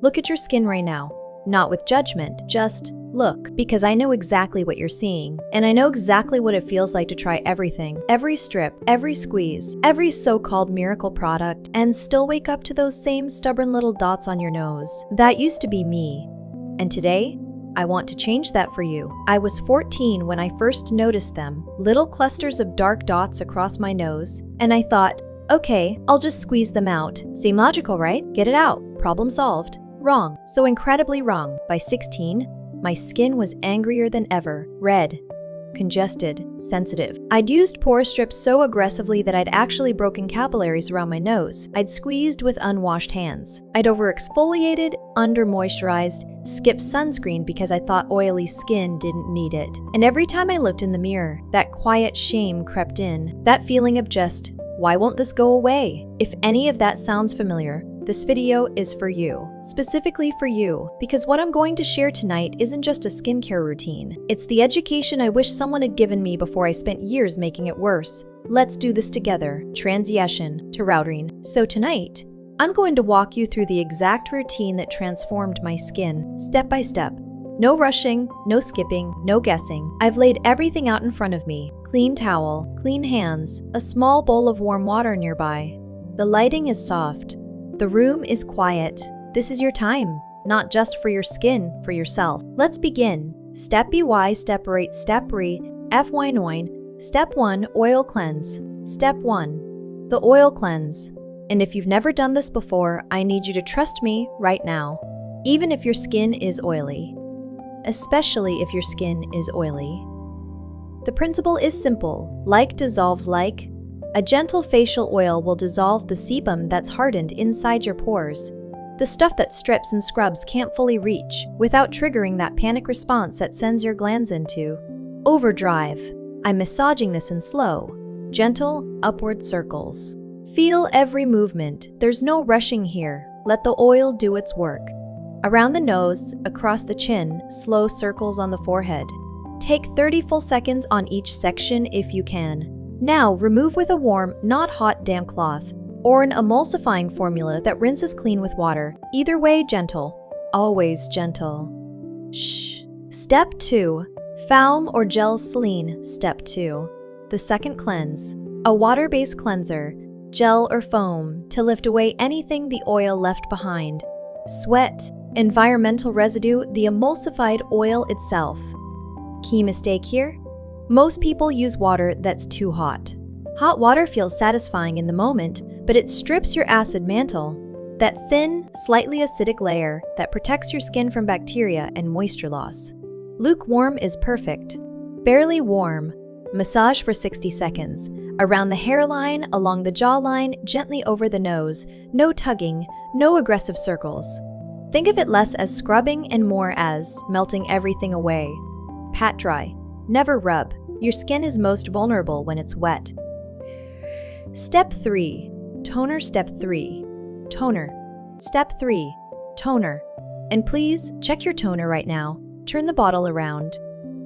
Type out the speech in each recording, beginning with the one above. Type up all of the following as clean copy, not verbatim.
Look at your skin right now. Not with judgment, just look, because I know exactly what you're seeing, and I know exactly what it feels like to try everything, every strip, every squeeze, every so-called miracle product, and still wake up to those same stubborn little dots on your nose. That used to be me. And today, I want to change that for you. I was 14 when I first noticed them, little clusters of dark dots across my nose, and I thought, okay, I'll just squeeze them out. Seem logical, right? Get it out. Problem solved. Wrong. So incredibly wrong. By 16, my skin was angrier than ever, red, congested, sensitive. I'd used pore strips so aggressively that I'd actually broken capillaries around my nose. I'd squeezed with unwashed hands. I'd over-exfoliated, under-moisturized, skipped sunscreen because I thought oily skin didn't need it. And every time I looked in the mirror, that quiet shame crept in, that feeling of just, why won't this go away? If any of that sounds familiar, this video is for you, specifically for you, because what I'm going to share tonight isn't just a skincare routine. It's the education I wish someone had given me before I spent years making it worse. Let's do this together, transition to routine. So tonight, I'm going to walk you through the exact routine that transformed my skin, step by step. No rushing, no skipping, no guessing. I've laid everything out in front of me. Clean towel, clean hands, a small bowl of warm water nearby. The lighting is soft. The room is quiet. This is your time, not just for your skin, for yourself. Let's begin. Step by step 8, step 3, FY9. Step 1, oil cleanse. Step 1, the oil cleanse. And if you've never done this before, I need you to trust me right now. Even if your skin is oily. Especially if your skin is oily. The principle is simple. Like dissolves like. A gentle facial oil will dissolve the sebum that's hardened inside your pores. The stuff that strips and scrubs can't fully reach without triggering that panic response that sends your glands into overdrive. I'm massaging this in slow, gentle, upward circles. Feel every movement. There's no rushing here. Let the oil do its work. Around the nose, across the chin, slow circles on the forehead. Take 30 full seconds on each section if you can. Now, remove with a warm, not hot, damp cloth, or an emulsifying formula that rinses clean with water. Either way, gentle. Always gentle. Shh. Step 2. Foam or gel saline. Step 2. The second cleanse. A water-based cleanser, gel or foam, to lift away anything the oil left behind. Sweat, environmental residue, the emulsified oil itself. Key mistake here? Most people use water that's too hot. Hot water feels satisfying in the moment, but it strips your acid mantle, that thin, slightly acidic layer that protects your skin from bacteria and moisture loss. Lukewarm is perfect. Barely warm. Massage for 60 seconds. Around the hairline, along the jawline, gently over the nose. No tugging, no aggressive circles. Think of it less as scrubbing and more as melting everything away. Pat dry. Never rub. Your skin is most vulnerable when it's wet. Step 3. Toner. Step 3. Toner. Step 3. Toner. And please, check your toner right now. Turn the bottle around.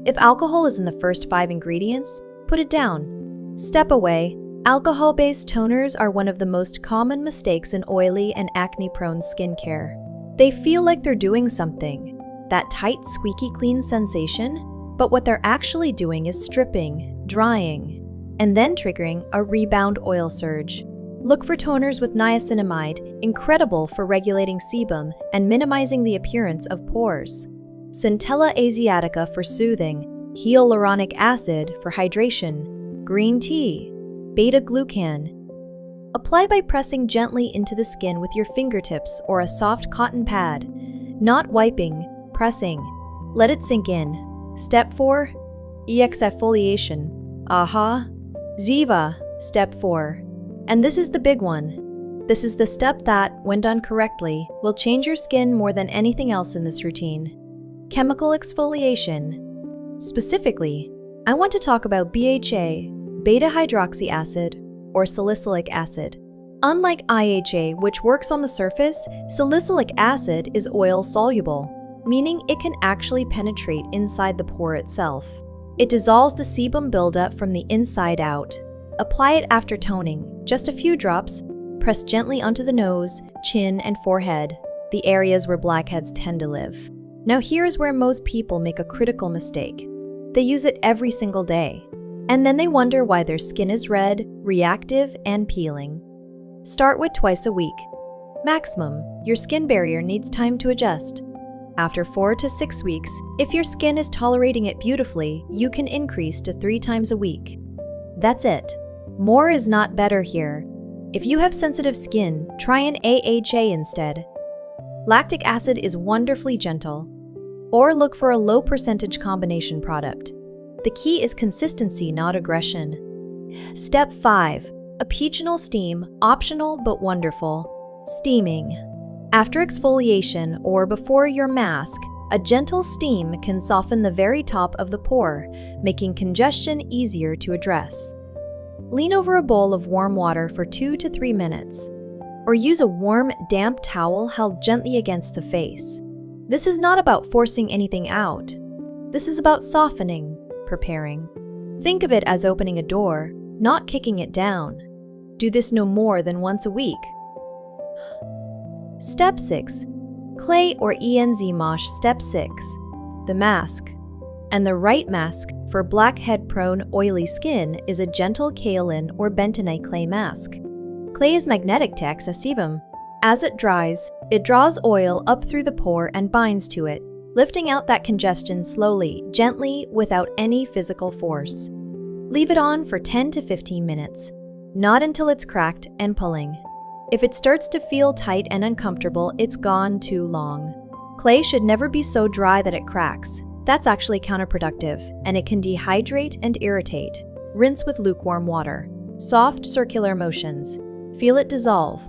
If alcohol is in the first 5 ingredients, put it down. Step away. Alcohol-based toners are one of the most common mistakes in oily and acne-prone skincare. They feel like they're doing something. That tight, squeaky clean sensation. But what they're actually doing is stripping, drying, and then triggering a rebound oil surge. Look for toners with niacinamide, incredible for regulating sebum and minimizing the appearance of pores. Centella asiatica for soothing, hyaluronic acid for hydration, green tea, beta-glucan. Apply by pressing gently into the skin with your fingertips or a soft cotton pad, not wiping, pressing. Let it sink in. Step 4. Exfoliation. Aha. Ziva. Step 4. And this is the big one. This is the step that, when done correctly, will change your skin more than anything else in this routine. Chemical exfoliation. Specifically, I want to talk about BHA, beta-hydroxy acid, or salicylic acid. Unlike IHA, which works on the surface, salicylic acid is oil-soluble, meaning it can actually penetrate inside the pore itself. It dissolves the sebum buildup from the inside out. Apply it after toning, just a few drops, press gently onto the nose, chin, and forehead. the areas where blackheads tend to live. Now here's where most people make a critical mistake. They use it every single day, and then they wonder why their skin is red, reactive, and peeling. Start with twice a week. Maximum, your skin barrier needs time to adjust. After 4 to 6 weeks, if your skin is tolerating it beautifully, you can increase to 3 times a week. That's it. More is not better here. If you have sensitive skin, try an AHA instead. Lactic acid is wonderfully gentle. Or look for a low percentage combination product. The key is consistency, not aggression. Step 5. Epigenal steam, optional but wonderful. Steaming. After exfoliation or before your mask, a gentle steam can soften the very top of the pore, making congestion easier to address. Lean over a bowl of warm water for 2 to 3 minutes, or use a warm, damp towel held gently against the face. This is not about forcing anything out. This is about softening, preparing. Think of it as opening a door, not kicking it down. Do this no more than once a week. Step 6. Clay or ENZ mosh. Step 6. The mask. And the right mask for blackhead-prone oily skin is a gentle kaolin or bentonite clay mask. Clay is magnetic to excess sebum. As it dries, it draws oil up through the pore and binds to it, lifting out that congestion slowly, gently, without any physical force. Leave it on for 10 to 15 minutes, not until it's cracked and pulling. If it starts to feel tight and uncomfortable, it's gone too long. Clay should never be so dry that it cracks. That's actually counterproductive, and it can dehydrate and irritate. Rinse with lukewarm water. Soft circular motions. Feel it dissolve.